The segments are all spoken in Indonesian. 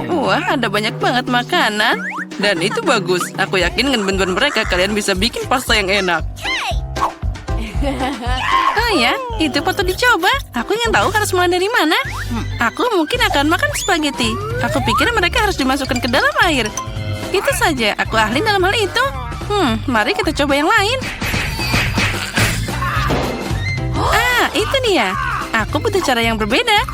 Wah, ada banyak banget makanan. Dan itu bagus. Aku yakin dengan bantuan mereka kalian bisa bikin pasta yang enak. Oh ya, itu patut dicoba. Aku ingin tahu harus mulai dari mana. Aku mungkin akan makan spaghetti. Aku pikir mereka harus dimasukkan ke dalam air. Itu saja, aku ahli dalam hal itu. Mari kita coba yang lain. Ah, itu dia. Aku butuh cara yang berbeda.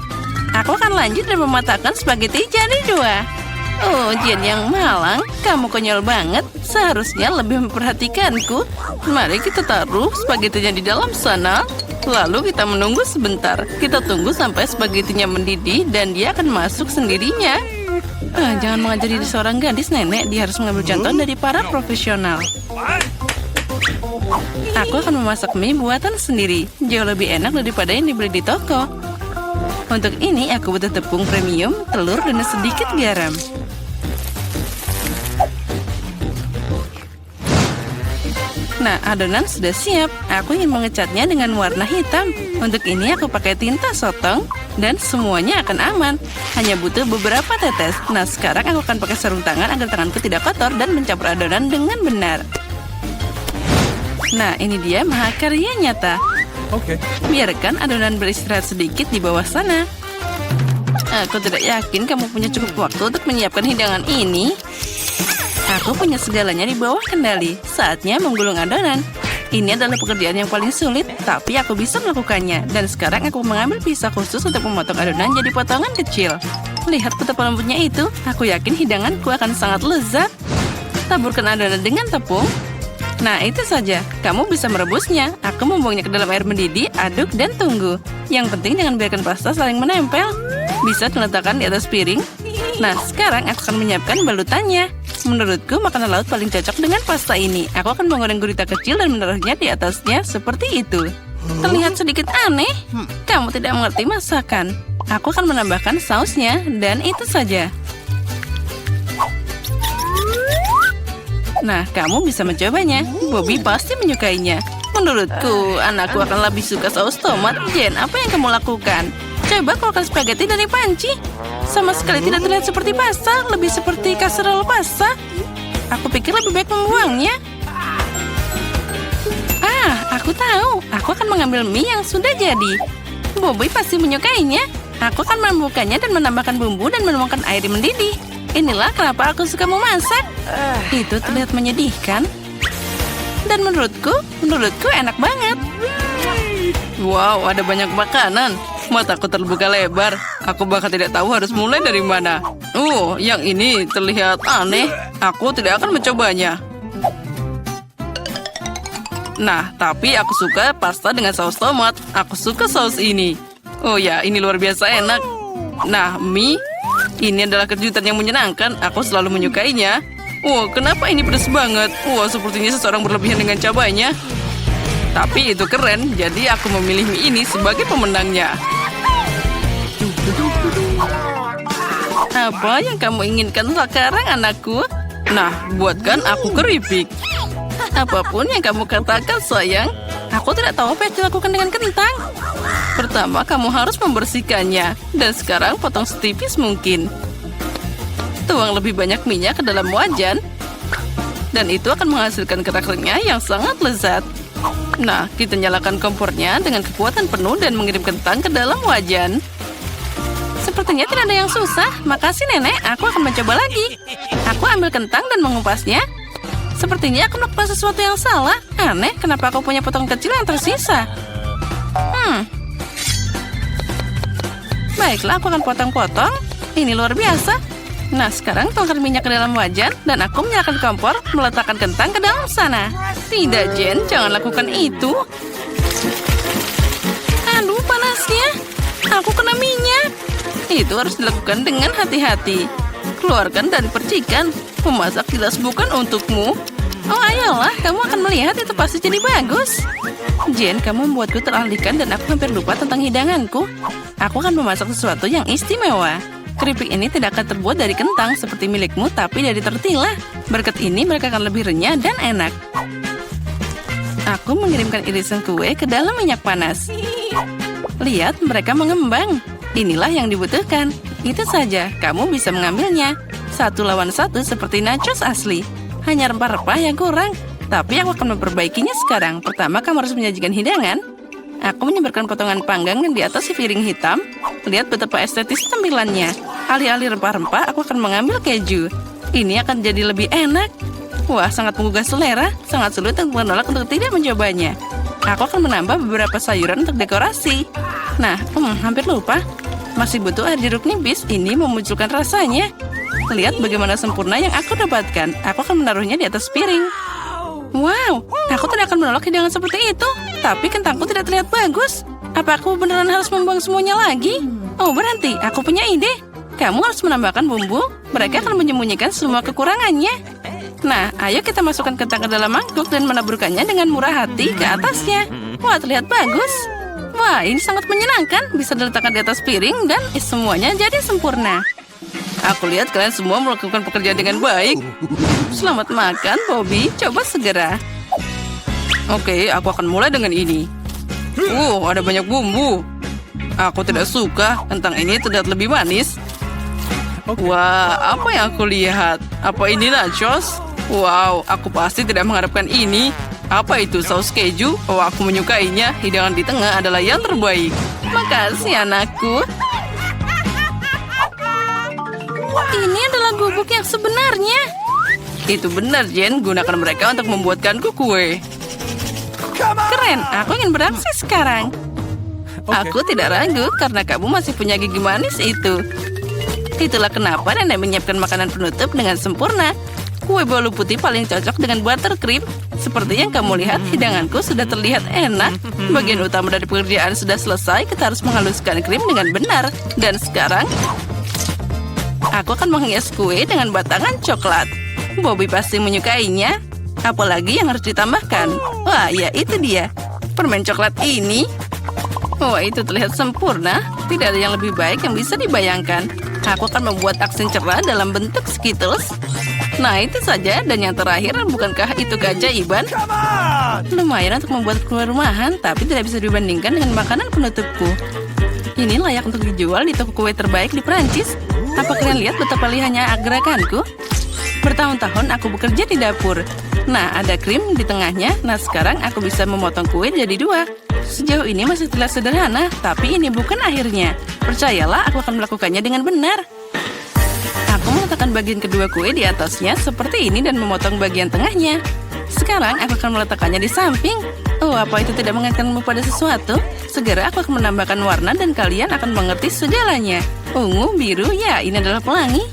Aku akan lanjut dan mematahkan spaghetti jadi 2. Oh, Jen yang malang, kamu konyol banget. Seharusnya lebih memperhatikanku. Mari kita taruh spagettinya di dalam sana. Lalu kita menunggu sebentar. Kita tunggu sampai spagettinya mendidih dan dia akan masuk sendirinya. Jangan mengajari seorang gadis, nenek. Dia harus mengambil contoh dari para profesional. Aku akan memasak mie buatan sendiri. Jauh lebih enak daripada yang dibeli di toko. Untuk ini aku butuh tepung premium, telur, dan sedikit garam. Nah, adonan sudah siap. Aku ingin mengecatnya dengan warna hitam. Untuk ini aku pakai tinta sotong dan semuanya akan aman. Hanya butuh beberapa tetes. Nah, sekarang aku akan pakai sarung tangan agar tanganku tidak kotor dan mencampur adonan dengan benar. Nah, ini dia mahakarya nyata. Oke. Biarkan adonan beristirahat sedikit di bawah sana. Aku tidak yakin kamu punya cukup waktu untuk menyiapkan hidangan ini. Aku punya segalanya di bawah kendali. Saatnya menggulung adonan. Ini adalah pekerjaan yang paling sulit, tapi aku bisa melakukannya. Dan sekarang aku mengambil pisau khusus untuk memotong adonan jadi potongan kecil. Lihat betapa lembutnya itu. Aku yakin hidanganku akan sangat lezat. Taburkan adonan dengan tepung. Nah, itu saja. Kamu bisa merebusnya. Aku membuangnya ke dalam air mendidih, aduk, dan tunggu. Yang penting jangan biarkan pasta saling menempel. Bisa diletakkan di atas piring. Nah, sekarang aku akan menyiapkan balutannya. Menurutku, makanan laut paling cocok dengan pasta ini. Aku akan menggoreng gurita kecil dan menaruhnya di atasnya seperti itu. Terlihat sedikit aneh. Kamu tidak mengerti masakan. Aku akan menambahkan sausnya, dan itu saja. Nah, kamu bisa mencobanya. Bobby pasti menyukainya. Menurutku, anakku akan lebih suka saus tomat. Jen, apa yang kamu lakukan? Coba keluarkan spaghetti dari panci. Sama sekali tidak terlihat seperti pasta, lebih seperti kasserole pasta. Aku pikir lebih baik membuangnya. Aku tahu. Aku akan mengambil mie yang sudah jadi. Bobby pasti menyukainya. Aku akan membukanya dan menambahkan bumbu dan menuangkan air mendidih. Inilah kenapa aku suka memasak. Itu terlihat menyedihkan. Dan menurutku enak banget. Wow, ada banyak makanan. Mataku terbuka lebar. Aku bahkan tidak tahu harus mulai dari mana. Yang ini terlihat aneh. Aku tidak akan mencobanya. Nah, tapi aku suka pasta dengan saus tomat. Aku suka saus ini. Oh ya, ini luar biasa enak. Nah, mie. Ini adalah kejutan yang menyenangkan. Aku selalu menyukainya. Kenapa ini pedas banget? Sepertinya seseorang berlebihan dengan cabainya. Tapi itu keren, jadi aku memilih mie ini sebagai pemenangnya. Apa yang kamu inginkan sekarang, anakku? Nah, buatkan aku keripik. Apapun yang kamu katakan, sayang. Aku tidak tahu apa yang dilakukan dengan kentang. Pertama, kamu harus membersihkannya. Dan sekarang potong setipis mungkin. Tuang lebih banyak minyak ke dalam wajan. Dan itu akan menghasilkan kerak renyah yang sangat lezat. Nah, kita nyalakan kompornya dengan kekuatan penuh dan mengirim kentang ke dalam wajan. Sepertinya tidak ada yang susah. Makasih, Nenek. Aku akan mencoba lagi. Aku ambil kentang dan mengupasnya. Sepertinya aku melakukan sesuatu yang salah. Aneh, kenapa aku punya potong kecil yang tersisa? Baiklah, aku akan potong-potong. Ini luar biasa. Nah, sekarang tuangkan minyak ke dalam wajan dan aku menyalakan kompor, meletakkan kentang ke dalam sana. Tidak, Jen, jangan lakukan itu. Aduh, panasnya. Aku kena minyak. Itu harus dilakukan dengan hati-hati. Keluarkan dari percikan. Memasak jelas bukan untukmu. Ayolah, kamu akan melihat itu pasti jadi bagus. Jen, kamu membuatku teralihkan dan aku hampir lupa tentang hidanganku. Aku akan memasak sesuatu yang istimewa. Keripik ini tidak akan terbuat dari kentang seperti milikmu, tapi dari tortilla. Berkat ini mereka akan lebih renyah dan enak. Aku mengirimkan irisan kue ke dalam minyak panas. Lihat, mereka mengembang. Inilah yang dibutuhkan. Itu saja, kamu bisa mengambilnya. 1 lawan 1 seperti nachos asli. Hanya rempah-rempah yang kurang. Tapi aku akan memperbaikinya sekarang. Pertama, kamu harus menyajikan hidangan. Aku menyebarkan potongan panggang di atas si piring hitam. Lihat betapa estetis tampilannya. Alih-alih rempah-rempah, aku akan mengambil keju. Ini akan jadi lebih enak. Wah, sangat menggugah selera. Sangat sulit untuk menolak untuk tidak mencobanya. Aku akan menambah beberapa sayuran untuk dekorasi. Nah, hampir lupa. Masih butuh air jeruk nipis. Ini memunculkan rasanya. Lihat bagaimana sempurna yang aku dapatkan. Aku akan menaruhnya di atas piring. Wow, aku tidak akan menolak hidangan seperti itu. Tapi kentangku tidak terlihat bagus. Apa aku beneran harus membuang semuanya lagi? Oh, berhenti. Aku punya ide. Kamu harus menambahkan bumbu. Mereka akan menyembunyikan semua kekurangannya. Nah, ayo kita masukkan kentang ke dalam mangkuk dan menaburkannya dengan murah hati ke atasnya. Wah, terlihat bagus. Wah, ini sangat menyenangkan. Bisa diletakkan di atas piring dan semuanya jadi sempurna. Aku lihat kalian semua melakukan pekerjaan dengan baik. Selamat makan, Bobby. Coba segera. Oke, aku akan mulai dengan ini. Ada banyak bumbu. Aku tidak suka. Kentang ini terlihat lebih manis. Wah, apa yang aku lihat? Apa ini nachos? Wow, aku pasti tidak mengharapkan ini. Apa itu saus keju? Oh, aku menyukainya. Hidangan di tengah adalah yang terbaik. Makasih, anakku. Ini adalah gubuk yang sebenarnya. Itu benar, Jen. Gunakan mereka untuk membuatkanku kue. Keren, aku ingin beraksi sekarang. Aku tidak ragu karena kamu masih punya gigi manis itu. Itulah kenapa nenek menyiapkan makanan penutup dengan sempurna. Kue bolu putih paling cocok dengan buttercream. Seperti yang kamu lihat, hidanganku sudah terlihat enak. Bagian utama dari pekerjaan sudah selesai. Kita harus menghaluskan krim dengan benar. Dan sekarang, aku akan menghias kue dengan batangan coklat. Bobby pasti menyukainya. Apalagi yang harus ditambahkan? Wah, ya itu dia. Permen coklat ini. Wah, itu terlihat sempurna. Tidak ada yang lebih baik yang bisa dibayangkan. Aku akan membuat aksen cerah dalam bentuk Skittles. Nah, itu saja. Dan yang terakhir, bukankah itu keajaiban? Lumayan untuk membuat kue rumahan, tapi tidak bisa dibandingkan dengan makanan penutupku. Ini layak untuk dijual di toko kue terbaik di Prancis. Apa kalian lihat betapa lihatnya gerakanku? Bertahun-tahun aku bekerja di dapur. Nah, ada krim di tengahnya. Nah, sekarang aku bisa memotong kue jadi 2. Sejauh ini masih terlihat sederhana, tapi ini bukan akhirnya. Percayalah, aku akan melakukannya dengan benar. Aku meletakkan bagian kedua kue di atasnya seperti ini dan memotong bagian tengahnya. Sekarang aku akan meletakkannya di samping. Oh, apa itu tidak mengingatkanmu pada sesuatu? Segera aku akan menambahkan warna dan kalian akan mengerti segalanya. Ungu, biru, ya ini adalah pelangi.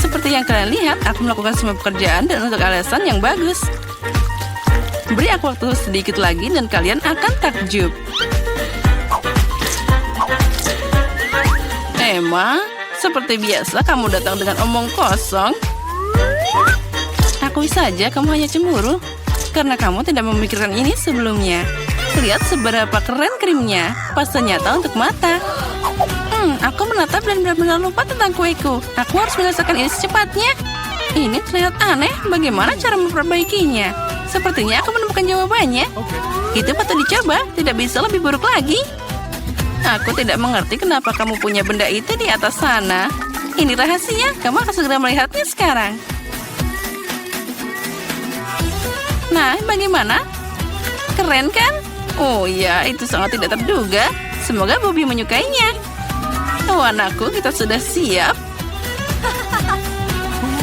Seperti yang kalian lihat, aku melakukan semua pekerjaan dan untuk alasan yang bagus. Beri aku waktu sedikit lagi dan kalian akan takjub. Emma, seperti biasa kamu datang dengan omong kosong. Akui saja kamu hanya cemburu karena kamu tidak memikirkan ini sebelumnya. Lihat seberapa keren krimnya. Pasta nyata untuk mata. Aku menatap dan benar-benar lupa tentang kueku. Aku harus menyelesaikan ini secepatnya. Ini terlihat aneh. Bagaimana cara memperbaikinya? Sepertinya aku menemukan jawabannya. Itu patut dicoba. Tidak bisa lebih buruk lagi. Aku tidak mengerti kenapa kamu punya benda itu di atas sana. Ini rahasia. Kamu akan segera melihatnya sekarang. Nah, bagaimana? Keren kan? Oh ya, itu sangat tidak terduga. Semoga Bobby menyukainya. Oh, anakku, kita sudah siap.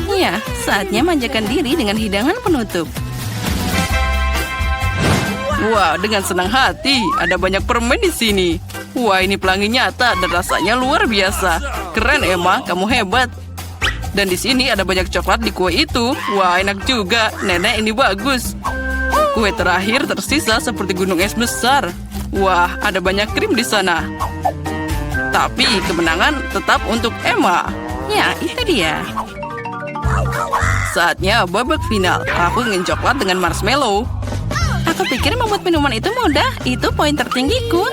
Ya, saatnya manjakan diri dengan hidangan penutup. Wah, dengan senang hati. Ada banyak permen di sini. Wah, ini pelangi nyata dan rasanya luar biasa. Keren, Emma. Kamu hebat. Dan di sini ada banyak coklat di kue itu. Wah, enak juga. Nenek, ini bagus. Kue terakhir tersisa seperti gunung es besar. Wah, ada banyak krim di sana. Tapi kemenangan tetap untuk Emma. Ya, itu dia. Saatnya babak final. Aku ingin coklat dengan marshmallow. Aku pikir membuat minuman itu mudah. Itu poin tertinggiku.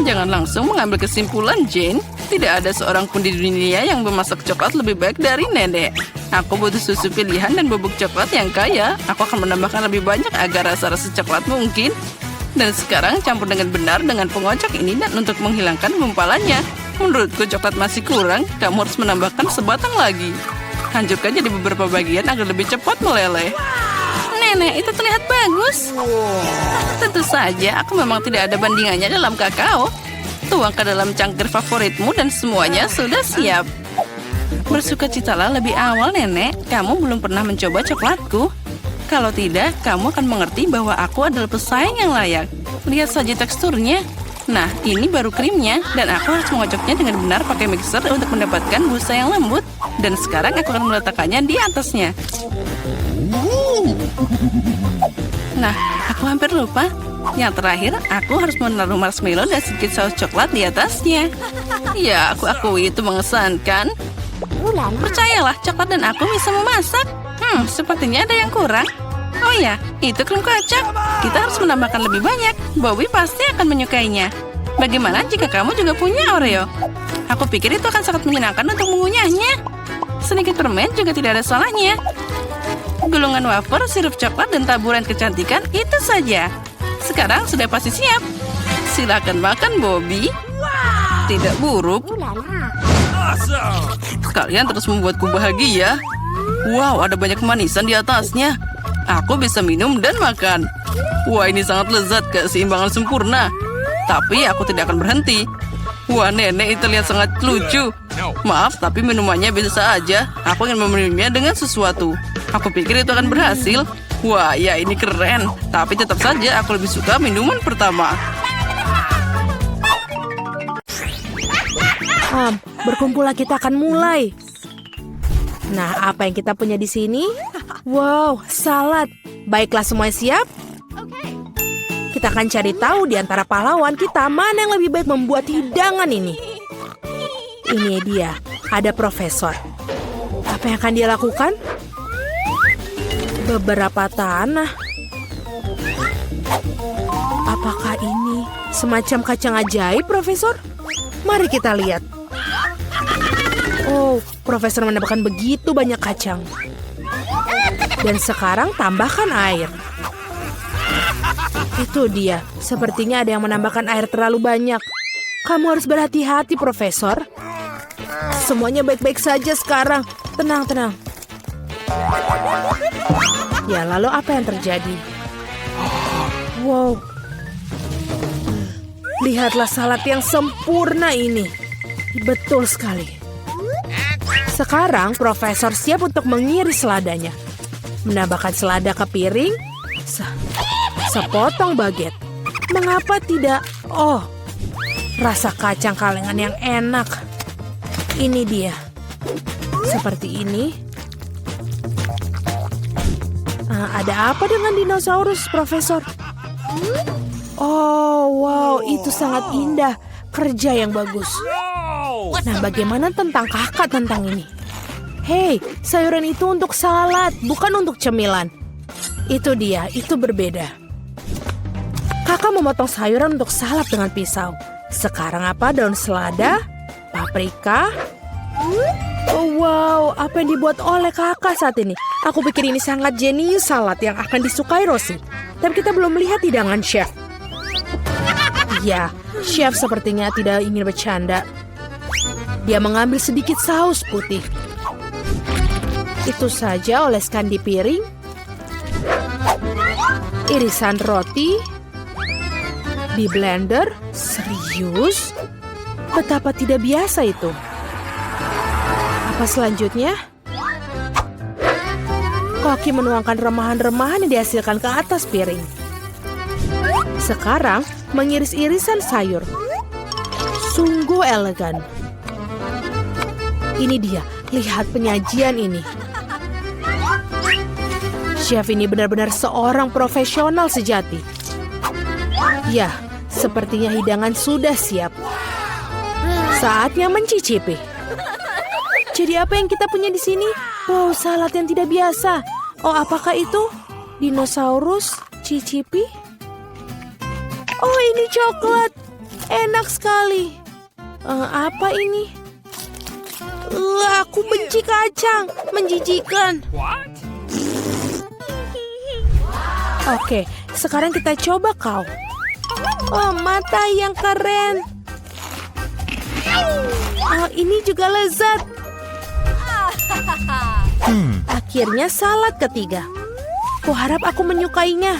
Jangan langsung mengambil kesimpulan, Jane. Tidak ada seorang pun di dunia yang memasak coklat lebih baik dari nenek. Aku butuh susu pilihan dan bubuk coklat yang kaya. Aku akan menambahkan lebih banyak agar rasa-rasa coklat mungkin. Dan sekarang campur dengan benar dengan pengocok ini dan untuk menghilangkan gumpalannya. Menurutku coklat masih kurang, kamu harus menambahkan sebatang lagi. Hancurkan jadi beberapa bagian agar lebih cepat meleleh. Nenek, itu terlihat bagus. Tentu saja, aku memang tidak ada bandingannya dalam kakao. Tuang ke dalam cangkir favoritmu dan semuanya sudah siap. Bersukacitalah lebih awal, Nenek. Kamu belum pernah mencoba coklatku. Kalau tidak, kamu akan mengerti bahwa aku adalah pesaing yang layak. Lihat saja teksturnya. Nah, ini baru krimnya, dan aku harus mengocoknya dengan benar pakai mixer untuk mendapatkan busa yang lembut. Dan sekarang aku akan meletakkannya di atasnya. Nah, aku hampir lupa. Yang terakhir, aku harus menaruh marshmallow dan sedikit saus coklat di atasnya. Ya, aku akui itu mengesankan. Percayalah, coklat dan aku bisa memasak. Sepertinya ada yang kurang. Oh ya, itu krim kacang. Kita harus menambahkan lebih banyak. Bobby pasti akan menyukainya. Bagaimana jika kamu juga punya Oreo? Aku pikir itu akan sangat menyenangkan untuk mengunyahnya. Sedikit permen juga tidak ada salahnya. Gulungan wafer, sirup coklat, dan taburan kecantikan itu saja. Sekarang sudah pasti siap. Silakan makan, Bobby. Tidak buruk. Kalian terus membuatku bahagia. Wow, ada banyak kemanisan di atasnya. Aku bisa minum dan makan. Wah, ini sangat lezat, keseimbangan sempurna. Tapi aku tidak akan berhenti. Wah, nenek itu terlihat sangat lucu. Maaf, tapi minumannya biasa aja. Aku ingin meminumnya dengan sesuatu. Aku pikir itu akan berhasil. Wah, ya ini keren. Tapi tetap saja aku lebih suka minuman pertama. Berkumpullah, kita akan mulai. Nah, apa yang kita punya di sini? Wow, salad. Baiklah, semuanya siap? Kita akan cari tahu di antara pahlawan kita mana yang lebih baik membuat hidangan ini. Ini dia, ada profesor. Apa yang akan dia lakukan? Beberapa tanah. Apakah ini semacam kacang ajaib, profesor? Mari kita lihat. Oh, profesor menambahkan begitu banyak kacang. Dan sekarang tambahkan air. Itu dia, sepertinya ada yang menambahkan air terlalu banyak. Kamu harus berhati-hati, profesor. Semuanya baik-baik saja sekarang. Tenang, tenang. Ya, lalu apa yang terjadi? Wow. Lihatlah salad yang sempurna ini. Betul sekali. Sekarang profesor siap untuk mengiris seladanya. Menambahkan selada ke piring. Sepotong baget. Mengapa tidak? Oh, rasa kacang kalengan yang enak. Ini dia. Seperti ini. Ada apa dengan dinosaurus, profesor? Oh, wow, itu sangat indah. Kerja yang bagus. Nah, bagaimana tentang kakak tentang ini? Hei, sayuran itu untuk salad, bukan untuk cemilan. Itu dia, itu berbeda. Kakak memotong sayuran untuk salad dengan pisau. Sekarang apa? Daun selada, paprika. Oh, wow, apa yang dibuat oleh kakak saat ini? Aku pikir ini sangat jenius salad yang akan disukai Rosie. Tapi kita belum melihat hidangan chef. Ya, chef sepertinya tidak ingin bercanda. Dia mengambil sedikit saus putih. Itu saja, oleskan di piring. Irisan roti. Di blender. Serius? Betapa tidak biasa itu. Apa selanjutnya? Koki menuangkan remahan-remahan yang dihasilkan ke atas piring. Sekarang, mengiris irisan sayur. Sungguh elegan. Ini dia, lihat penyajian ini. Chef ini benar-benar seorang profesional sejati. Ya, sepertinya hidangan sudah siap. Saatnya mencicipi. Jadi apa yang kita punya di sini? Wow, salad yang tidak biasa. Oh, apakah itu? Dinosaurus, cicipi? Oh, ini coklat. Enak sekali. Apa ini? Aku benci kacang. Menjijikan. Oke, sekarang kita coba kau. Oh, mata yang keren. Oh, ini juga lezat. Akhirnya salad ketiga. Kuharap aku menyukainya.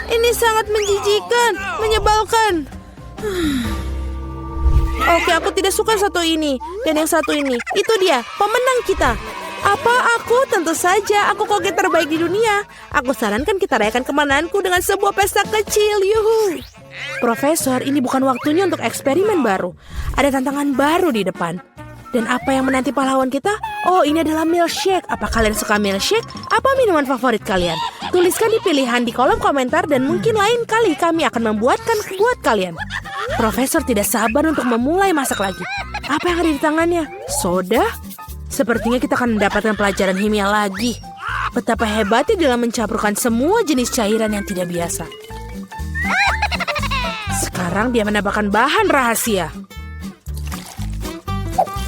Ini sangat menjijikan, menyebalkan. Oke, aku tidak suka satu ini. Dan yang satu ini, itu dia, pemenang kita. Apa aku? Tentu saja, aku koki terbaik di dunia. Aku sarankan kita rayakan kemenanganku dengan sebuah pesta kecil. Yuhu. Profesor, ini bukan waktunya untuk eksperimen baru. Ada tantangan baru di depan. Dan apa yang menanti pahlawan kita? Oh, ini adalah milkshake. Apa kalian suka milkshake? Apa minuman favorit kalian? Tuliskan di pilihan di kolom komentar dan mungkin lain kali kami akan membuatkan buat kalian. Profesor tidak sabar untuk memulai masak lagi. Apa yang ada di tangannya? Soda? Sepertinya kita akan mendapatkan pelajaran kimia lagi. Betapa hebatnya dalam mencampurkan semua jenis cairan yang tidak biasa. Sekarang dia menambahkan bahan rahasia.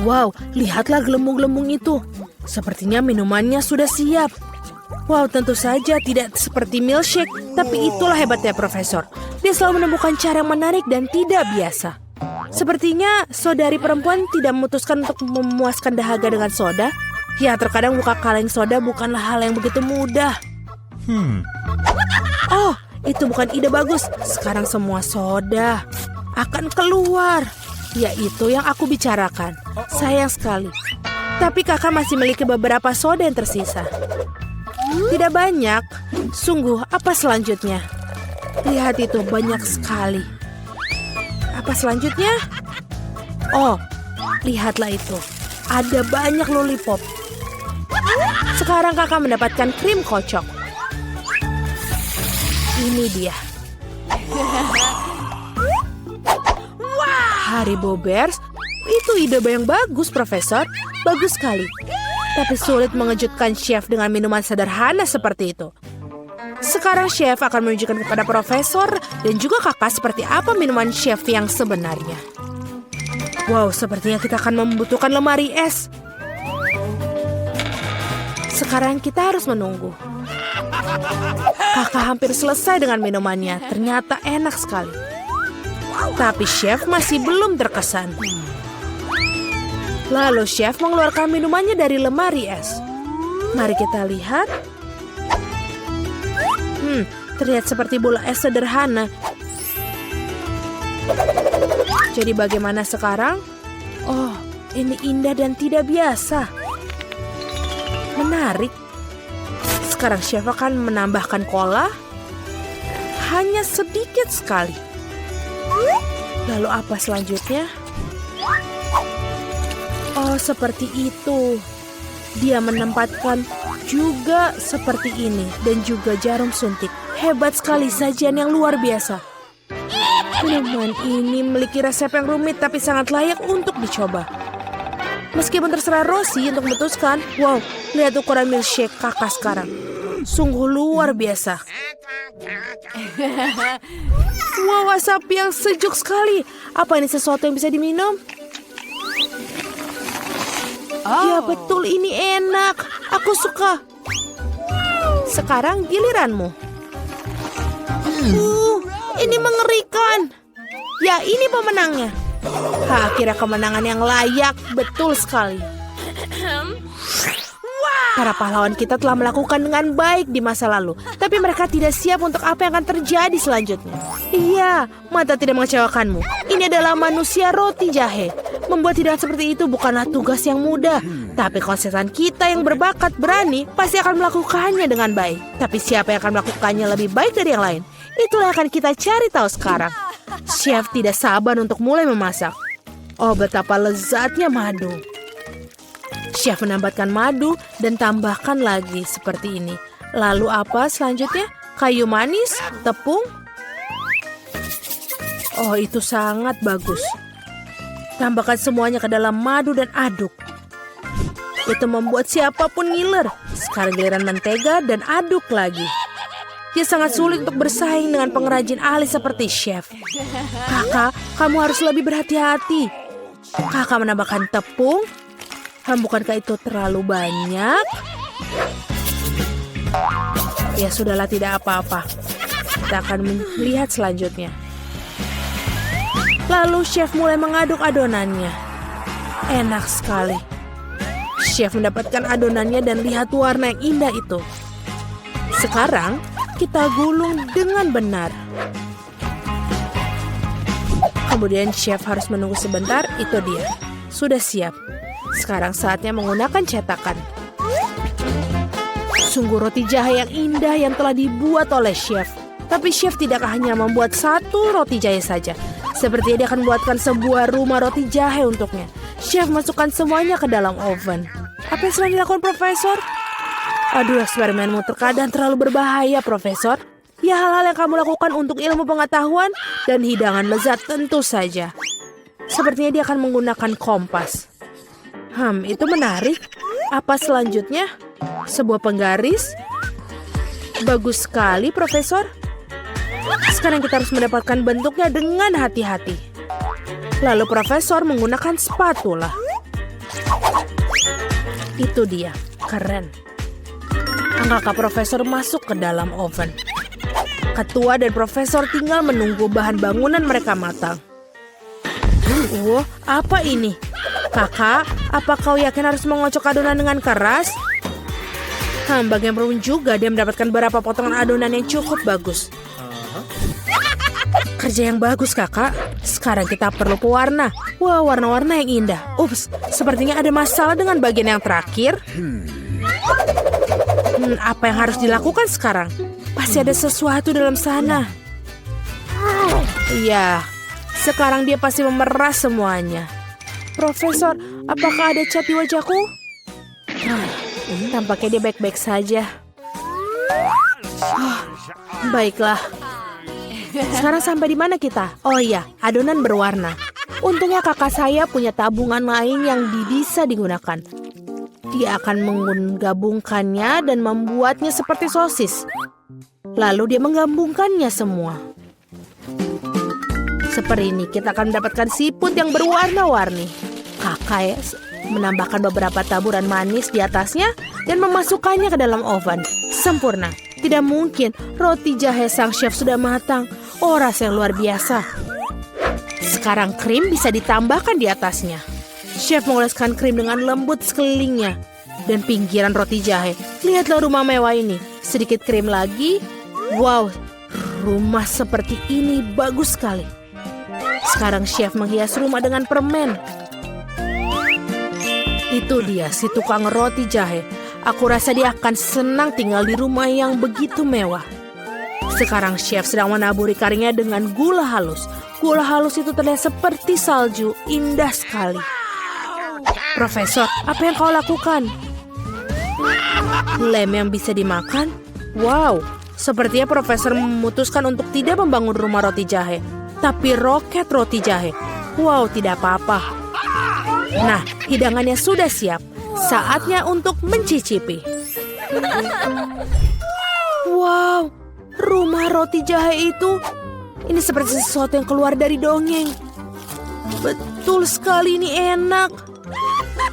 Wow, lihatlah gelembung-gelembung itu. Sepertinya minumannya sudah siap. Wow, tentu saja tidak seperti milkshake, tapi itulah hebatnya Profesor. Dia selalu menemukan cara yang menarik dan tidak biasa. Sepertinya saudari perempuan tidak memutuskan untuk memuaskan dahaga dengan soda. Ya, terkadang buka kaleng soda bukanlah hal yang begitu mudah. Oh, itu bukan ide bagus. Sekarang semua soda akan keluar. Ya, itu yang aku bicarakan. Sayang sekali. Tapi kakak masih memiliki beberapa soda yang tersisa. Tidak banyak. Sungguh, apa selanjutnya? Lihat itu, banyak sekali. Apa selanjutnya? Oh, lihatlah itu. Ada banyak lollipop. Sekarang kakak mendapatkan krim kocok. Ini dia. Haribo Bears, itu ide yang bagus, Profesor. Bagus sekali. Tapi sulit mengejutkan chef dengan minuman sederhana seperti itu. Sekarang chef akan menunjukkan kepada Profesor dan juga kakak seperti apa minuman chef yang sebenarnya. Wow, sepertinya kita akan membutuhkan lemari es. Sekarang kita harus menunggu. Kakak hampir selesai dengan minumannya. Ternyata enak sekali. Tapi chef masih belum terkesan. Lalu chef mengeluarkan minumannya dari lemari es. Mari kita lihat. Terlihat seperti bola es sederhana. Jadi bagaimana sekarang? Oh, ini indah dan tidak biasa. Menarik. Sekarang chef akan menambahkan cola. Hanya sedikit sekali. Lalu apa selanjutnya? Oh, seperti itu. Dia menempatkan juga seperti ini dan juga jarum suntik. Hebat sekali, sajian yang luar biasa. Minuman ini memiliki resep yang rumit tapi sangat layak untuk dicoba. Meskipun terserah Rosie untuk memutuskan, wow, lihat ukuran milkshake kakak sekarang. Sungguh luar biasa. Wow, asap yang sejuk sekali. Apa ini sesuatu yang bisa diminum? Ya betul, ini enak. Aku suka. Sekarang giliranmu. Ini mengerikan. Ya, ini pemenangnya. Akhirnya kemenangan yang layak. Betul sekali. Para pahlawan kita telah melakukan dengan baik di masa lalu. Tapi mereka tidak siap untuk apa yang akan terjadi selanjutnya. Iya, mata tidak mengecewakanmu. Ini adalah manusia roti jahe. Membuat hidangan seperti itu bukanlah tugas yang mudah. Tapi konsesan kita yang berbakat berani pasti akan melakukannya dengan baik. Tapi siapa yang akan melakukannya lebih baik dari yang lain? Itulah yang akan kita cari tahu sekarang. Chef tidak sabar untuk mulai memasak. Oh, betapa lezatnya madu. Chef menambahkan madu dan tambahkan lagi seperti ini. Lalu apa selanjutnya? Kayu manis, tepung. Oh, itu sangat bagus. Tambahkan semuanya ke dalam madu dan aduk. Itu membuat siapapun ngiler. Sekarang giliran mentega dan aduk lagi. Ya, sangat sulit untuk bersaing dengan pengrajin ahli seperti chef. Kakak, kamu harus lebih berhati-hati. Kakak menambahkan tepung. Bukankah itu terlalu banyak? Ya sudahlah, tidak apa-apa. Kita akan melihat selanjutnya. Lalu chef mulai mengaduk adonannya. Enak sekali. Chef mendapatkan adonannya dan lihat warna yang indah itu. Sekarang kita gulung dengan benar. Kemudian chef harus menunggu sebentar, itu dia. Sudah siap. Sekarang saatnya menggunakan cetakan. Sungguh roti jahe yang indah yang telah dibuat oleh chef. Tapi chef tidak hanya membuat satu roti jahe saja. Sepertinya dia akan membuatkan sebuah rumah roti jahe untuknya. Chef masukkan semuanya ke dalam oven. Apa yang sedang dilakukan, Profesor? Aduh, eksperimenmu terkadang terlalu berbahaya, Profesor. Ya, hal-hal yang kamu lakukan untuk ilmu pengetahuan dan hidangan lezat tentu saja. Sepertinya dia akan menggunakan kompas. Itu menarik. Apa selanjutnya? Sebuah penggaris? Bagus sekali, Profesor. Sekarang kita harus mendapatkan bentuknya dengan hati-hati. Lalu Profesor menggunakan spatula. Itu dia, keren. Kakak Profesor masuk ke dalam oven. Ketua dan Profesor tinggal menunggu bahan bangunan mereka matang. Apa ini? Kakak, apa kau yakin harus mengocok adonan dengan keras? Bagaimanapun juga dia mendapatkan beberapa potongan adonan yang cukup bagus. Kerja yang bagus, Kakak. Sekarang kita perlu pewarna. Wah, warna-warna yang indah. Ups, sepertinya ada masalah dengan bagian yang terakhir. Apa yang harus dilakukan sekarang? Pasti ada sesuatu dalam sana. Iya, sekarang dia pasti memeras semuanya. Profesor, apakah ada cat di wajahku? Tampaknya dia baik-baik saja. Baiklah. Sekarang sampai di mana kita? Oh iya, adonan berwarna. Untungnya kakak saya punya tabungan lain yang bisa digunakan. Dia akan menggabungkannya dan membuatnya seperti sosis. Lalu dia menggabungkannya semua. Seperti ini, kita akan mendapatkan siput yang berwarna-warni. Kakak menambahkan beberapa taburan manis di atasnya dan memasukkannya ke dalam oven. Sempurna. Tidak mungkin, roti jahe sang chef sudah matang. Oh, rasa yang luar biasa. Sekarang krim bisa ditambahkan di atasnya. Chef mengoleskan krim dengan lembut sekelilingnya. Dan pinggiran roti jahe. Lihatlah rumah mewah ini. Sedikit krim lagi. Wow, rumah seperti ini bagus sekali. Sekarang chef menghias rumah dengan permen. Itu dia, si tukang roti jahe. Aku rasa dia akan senang tinggal di rumah yang begitu mewah. Sekarang chef sedang menaburi karinya dengan gula halus. Gula halus itu terlihat seperti salju, indah sekali. Profesor, apa yang kau lakukan? Lem yang bisa dimakan? Wow, sepertinya Profesor memutuskan untuk tidak membangun rumah roti jahe, tapi roket roti jahe. Wow, tidak apa-apa. Nah, hidangannya sudah siap. Saatnya untuk mencicipi. Wow, rumah roti jahe itu. Ini seperti sesuatu yang keluar dari dongeng. Betul sekali, ini enak.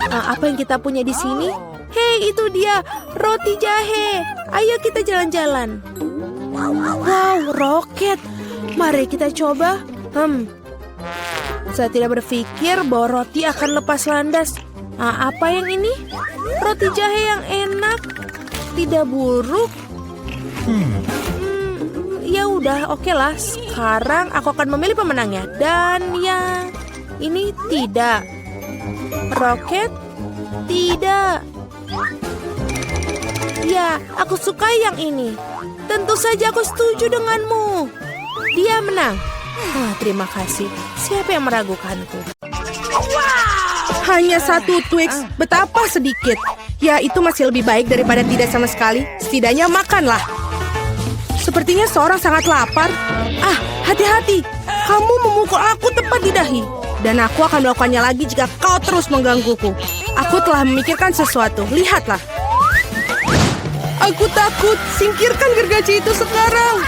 Apa yang kita punya di sini? Hei, itu dia, roti jahe. Ayo kita jalan-jalan. Wow, roket. Mari kita coba. Saya tidak berpikir bahwa roti akan lepas landas. Apa yang ini? Roti jahe yang enak. Tidak buruk. Ya udah, oke lah. Sekarang aku akan memilih pemenangnya. Dan yang ini tidak. Roket? Tidak. Ya, aku suka yang ini. Tentu saja aku setuju denganmu. Dia menang. Terima kasih. Siapa yang meragukanku? Hanya satu Twix, betapa sedikit. Ya, itu masih lebih baik daripada tidak sama sekali. Setidaknya makanlah. Sepertinya seorang sangat lapar. Hati-hati. Kamu memukul aku tepat di dahi. Dan aku akan melakukannya lagi jika kau terus menggangguku. Aku telah memikirkan sesuatu. Lihatlah. Aku takut. Singkirkan gergaji itu sekarang.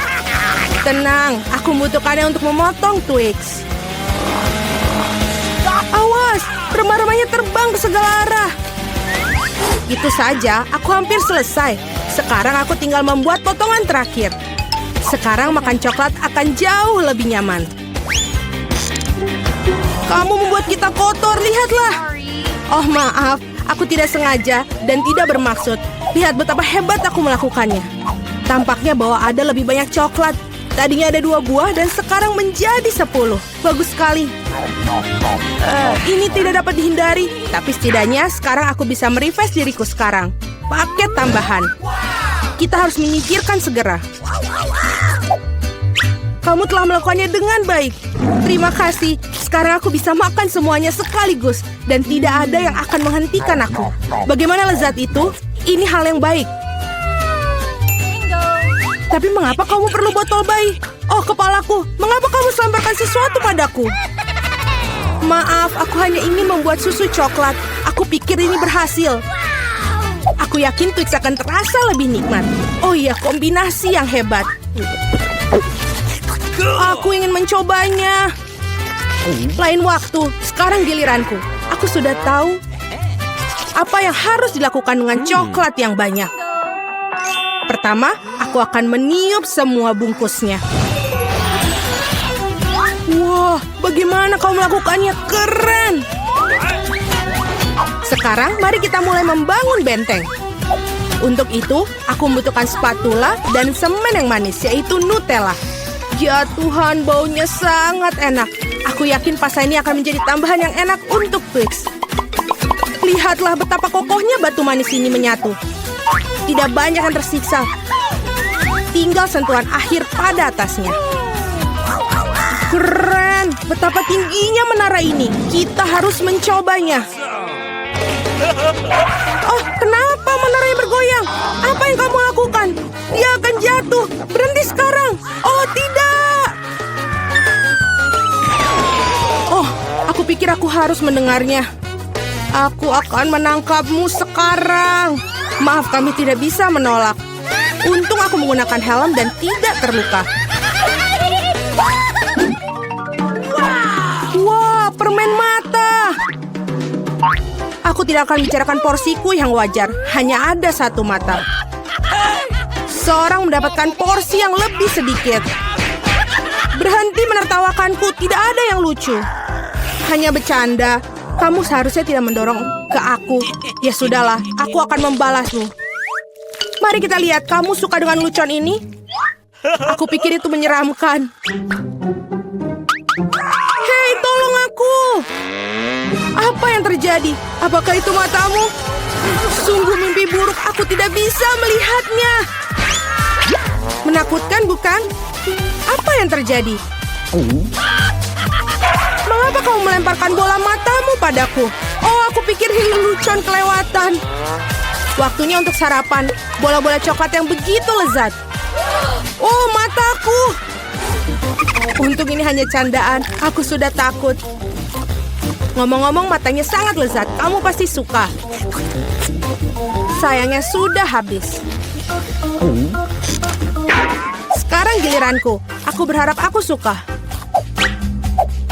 Tenang, aku membutuhkannya untuk memotong Twix. Awas, remah-remahnya terbang ke segala arah. Itu saja, aku hampir selesai. Sekarang aku tinggal membuat potongan terakhir. Sekarang makan coklat akan jauh lebih nyaman. Kamu membuat kita kotor, lihatlah. Oh maaf, aku tidak sengaja dan tidak bermaksud. Lihat betapa hebat aku melakukannya. Tampaknya bahwa ada lebih banyak coklat. Tadinya ada 2 buah dan sekarang menjadi 10. Bagus sekali. Ini tidak dapat dihindari. Tapi setidaknya sekarang aku bisa merefresh diriku sekarang. Paket tambahan. Kita harus menyingkirkan segera. Kamu telah melakukannya dengan baik. Terima kasih. Sekarang aku bisa makan semuanya sekaligus. Dan tidak ada yang akan menghentikan aku. Bagaimana lezat itu? Ini hal yang baik. Tapi mengapa kamu perlu botol bayi? Oh, kepalaku. Mengapa kamu selemparkan sesuatu padaku? Maaf, aku hanya ingin membuat susu coklat. Aku pikir ini berhasil. Aku yakin Twix akan terasa lebih nikmat. Oh iya, kombinasi yang hebat. Aku ingin mencobanya. Lain waktu, sekarang giliranku. Aku sudah tahu apa yang harus dilakukan dengan coklat yang banyak. Pertama, aku akan meniup semua bungkusnya. Wah, bagaimana kau melakukannya? Keren! Sekarang, mari kita mulai membangun benteng. Untuk itu, aku membutuhkan spatula dan semen yang manis, yaitu Nutella. Ya Tuhan, baunya sangat enak. Aku yakin pasta ini akan menjadi tambahan yang enak untuk Twix. Lihatlah betapa kokohnya batu manis ini menyatu. Tidak banyak yang tersiksa. Tinggal sentuhan akhir pada atasnya. Keren! Betapa tingginya menara ini. Kita harus mencobanya. Oh, kenapa menaranya bergoyang? Apa yang kamu lakukan? Dia akan jatuh. Berhenti sekarang. Oh, tidak. Oh, aku pikir aku harus mendengarnya. Aku akan menangkapmu sekarang. Maaf, kami tidak bisa menolak. Untung aku menggunakan helm dan tidak terluka. Wah, permen mata. Aku tidak akan bicarakan porsiku yang wajar. Hanya ada 1 mata. Seorang mendapatkan porsi yang lebih sedikit. Berhenti menertawakanku. Tidak ada yang lucu. Hanya bercanda. Kamu seharusnya tidak mendorong ke aku. Ya sudahlah, aku akan membalasmu. Mari kita lihat, kamu suka dengan lucuan ini? Aku pikir itu menyeramkan. Hei, tolong aku! Apa yang terjadi? Apakah itu matamu? Sungguh mimpi buruk, aku tidak bisa melihatnya. Menakutkan, bukan? Apa yang terjadi? Mengapa kamu melemparkan bola matamu padaku? Oh, aku pikir ini lelucon kelewatan. Waktunya untuk sarapan. Bola-bola coklat yang begitu lezat. Oh, mataku. Untung ini hanya candaan. Aku sudah takut. Ngomong-ngomong, matanya sangat lezat. Kamu pasti suka. Sayangnya sudah habis. Sekarang giliranku. Aku berharap aku suka.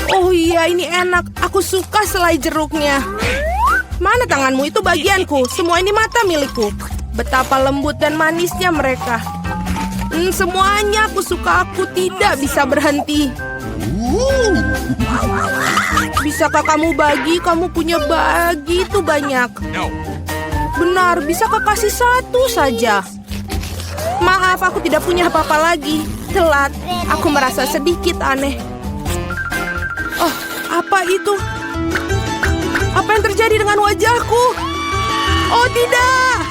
Oh iya, ini enak. Aku suka selai jeruknya. Mana tanganmu? Itu bagianku. Semua ini mata milikku. Betapa lembut dan manisnya mereka. Semuanya aku suka. Aku tidak bisa berhenti. Bisakah kamu bagi? Kamu punya begitu banyak. Benar, bisakah kasih 1 saja? Maaf, aku tidak punya apa-apa lagi. Telat. Aku merasa sedikit aneh. Oh, apa itu? Apa yang terjadi dengan wajahku? Oh, tidak.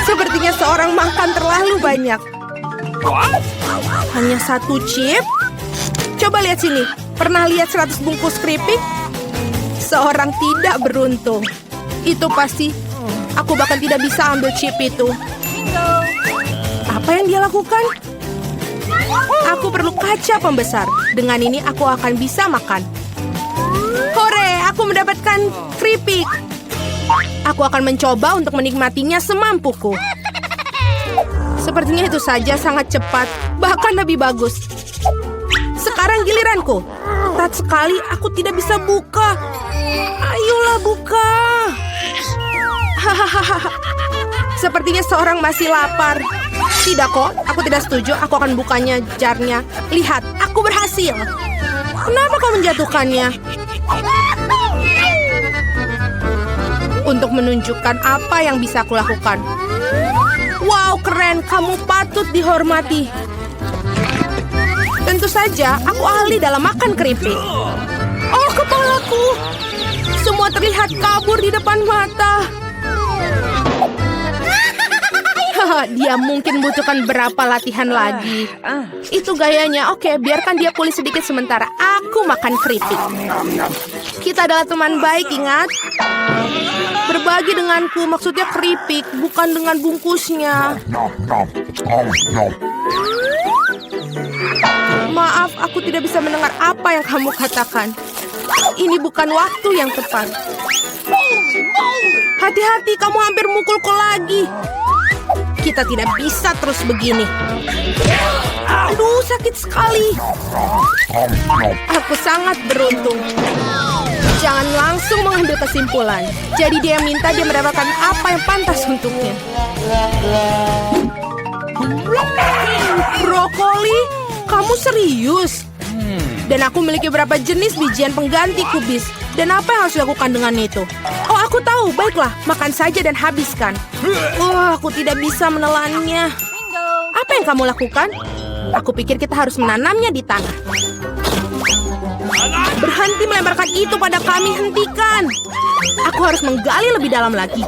Sepertinya seorang makan terlalu banyak. Hanya 1 chip? Coba lihat sini. Pernah lihat 100 bungkus keripik? Seorang tidak beruntung. Itu pasti. Aku bahkan tidak bisa ambil chip itu. Apa yang dia lakukan? Aku perlu kaca pembesar. Dengan ini aku akan bisa makan. Hore, aku mendapatkan keripik. Aku akan mencoba untuk menikmatinya semampuku. Sepertinya itu saja sangat cepat. Bahkan lebih bagus. Sekarang giliranku. Ketat sekali, aku tidak bisa buka. Ayolah buka. Hahaha. Sepertinya seorang masih lapar. Tidak kok, aku tidak setuju. Aku akan bukanya jarnya. Lihat, aku berhasil. Kenapa kau menjatuhkannya? untuk menunjukkan apa yang bisa aku lakukan. Wow, keren. Kamu patut dihormati. Tentu saja, aku ahli dalam makan keripik. Oh, kepalaku. Semua terlihat kabur di depan mata. Dia mungkin butuhkan berapa latihan lagi. Itu gayanya. Oke, biarkan dia pulih sedikit sementara. Aku makan keripik. Kita adalah teman baik, ingat? Berbagi denganku, maksudnya keripik, bukan dengan bungkusnya. Maaf, aku tidak bisa mendengar apa yang kamu katakan. Ini bukan waktu yang tepat. Hati-hati, kamu hampir mukulku lagi. Kita tidak bisa terus begini. Aduh, sakit sekali. Aku sangat beruntung. Jangan langsung mengambil kesimpulan. Jadi dia minta dia mendapatkan apa yang pantas untuknya. Brokoli? Kamu serius? Dan aku memiliki beberapa jenis bijian pengganti kubis. Dan apa yang harus dilakukan dengan itu? Oh, aku tahu. Baiklah, makan saja dan habiskan. Aku tidak bisa menelannya. Apa yang kamu lakukan? Aku pikir kita harus menanamnya di tanah. Berhenti melemparkan itu pada kami, hentikan. Aku harus menggali lebih dalam lagi.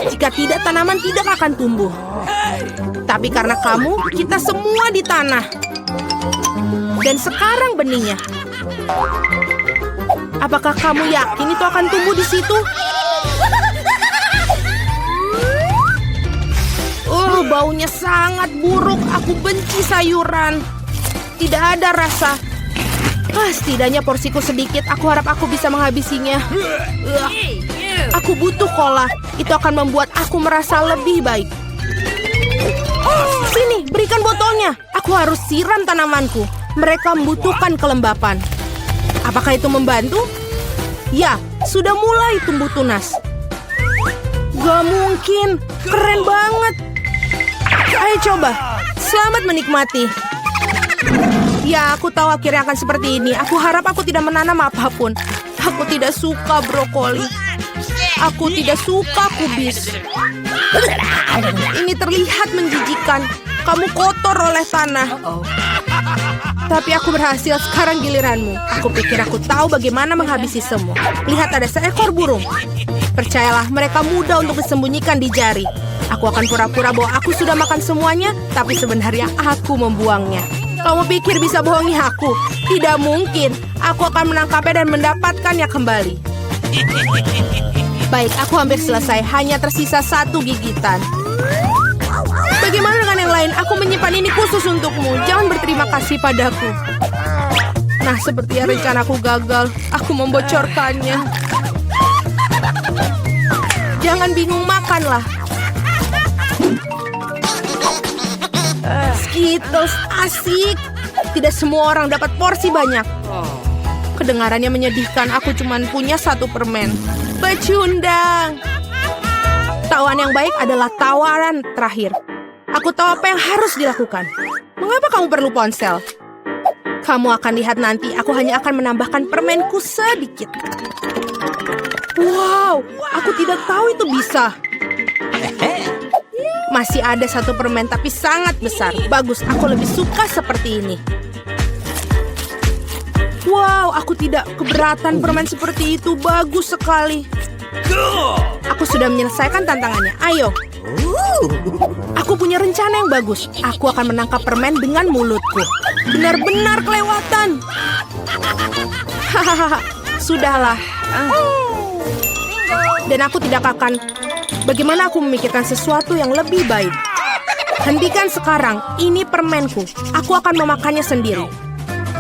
Jika tidak, tanaman tidak akan tumbuh. Tapi karena kamu, kita semua di tanah. Dan sekarang benihnya. Apakah kamu yakin itu akan tumbuh di situ? Baunya sangat buruk. Aku benci sayuran. Tidak ada rasa. Setidaknya porsiku sedikit. Aku harap aku bisa menghabisinya. Aku butuh cola. Itu akan membuat aku merasa lebih baik. Sini, berikan botolnya. Aku harus siram tanamanku. Mereka membutuhkan kelembapan. Apakah itu membantu? Ya, sudah mulai tumbuh tunas. Gak mungkin. Keren banget. Ayo coba. Selamat menikmati. Ya, aku tahu akhirnya akan seperti ini. Aku harap aku tidak menanam apapun. Aku tidak suka brokoli. Aku tidak suka kubis. Ini terlihat menjijikan. Kamu kotor oleh tanah. Tapi aku berhasil. Sekarang giliranmu. Aku pikir aku tahu bagaimana menghabisi semua. Lihat, ada seekor burung. Percayalah, mereka mudah untuk disembunyikan di jari. Aku akan pura-pura bahwa aku sudah makan semuanya, tapi sebenarnya aku membuangnya. Kamu pikir bisa bohongi aku? Tidak mungkin. Aku akan menangkapnya dan mendapatkannya kembali. Baik, aku hampir selesai. Hanya tersisa satu gigitan. Bagaimana dengan yang lain? Aku menyimpan ini khusus untukmu. Jangan berterima kasih padaku. Nah, sepertinya rencanaku gagal. Aku membocorkannya. Jangan bingung, makanlah. Skittles asik. Tidak semua orang dapat porsi banyak. Kedengarannya menyedihkan. Aku cuma punya satu permen. Pecundang. Tawaran yang baik adalah tawaran terakhir. Aku tahu apa yang harus dilakukan. Mengapa kamu perlu ponsel? Kamu akan lihat nanti. Aku hanya akan menambahkan permenku sedikit. Wow, aku tidak tahu itu bisa. Masih ada satu permen, tapi sangat besar. Bagus, aku lebih suka seperti ini. Wow, aku tidak keberatan permen seperti itu. Bagus sekali. Aku sudah menyelesaikan tantangannya. Ayo. Aku punya rencana yang bagus. Aku akan menangkap permen dengan mulutku. Benar-benar kelewatan. Hahaha, sudahlah. Dan aku tidak akan... Bagaimana aku memikirkan sesuatu yang lebih baik? Hentikan sekarang. Ini permenku. Aku akan memakannya sendiri.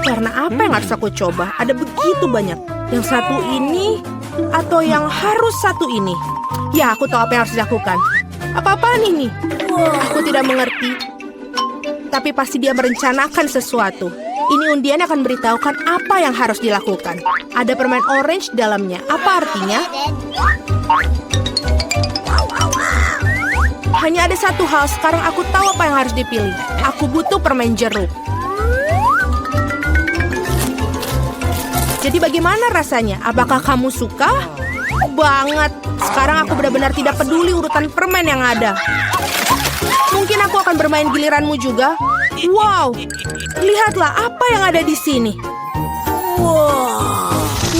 Karena apa yang harus aku coba? Ada begitu banyak. Yang satu ini atau yang harus satu ini? Ya, aku tahu apa yang harus dilakukan. Apa-apaan ini? Aku tidak mengerti. Tapi pasti dia merencanakan sesuatu. Ini undian akan beritahukan apa yang harus dilakukan. Ada permen orange dalamnya. Apa artinya? Hanya ada satu hal. Sekarang aku tahu apa yang harus dipilih. Aku butuh permen jeruk. Jadi bagaimana rasanya? Apakah kamu suka? banget. Sekarang aku benar-benar tidak peduli urutan permen yang ada. Mungkin aku akan bermain giliranmu juga. Wow, lihatlah apa yang ada di sini.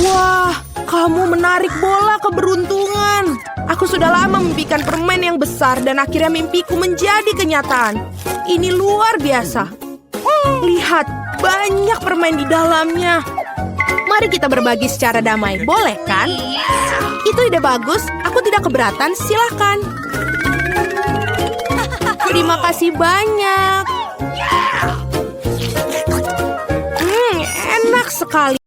Wah, kamu menarik bola keberuntungan. Aku sudah lama mimpikan permen yang besar dan akhirnya mimpiku menjadi kenyataan. Ini luar biasa. Lihat, banyak permen di dalamnya. Mari kita berbagi secara damai, boleh kan? Itu ide bagus, aku tidak keberatan, silakan. Terima kasih banyak. Enak sekali.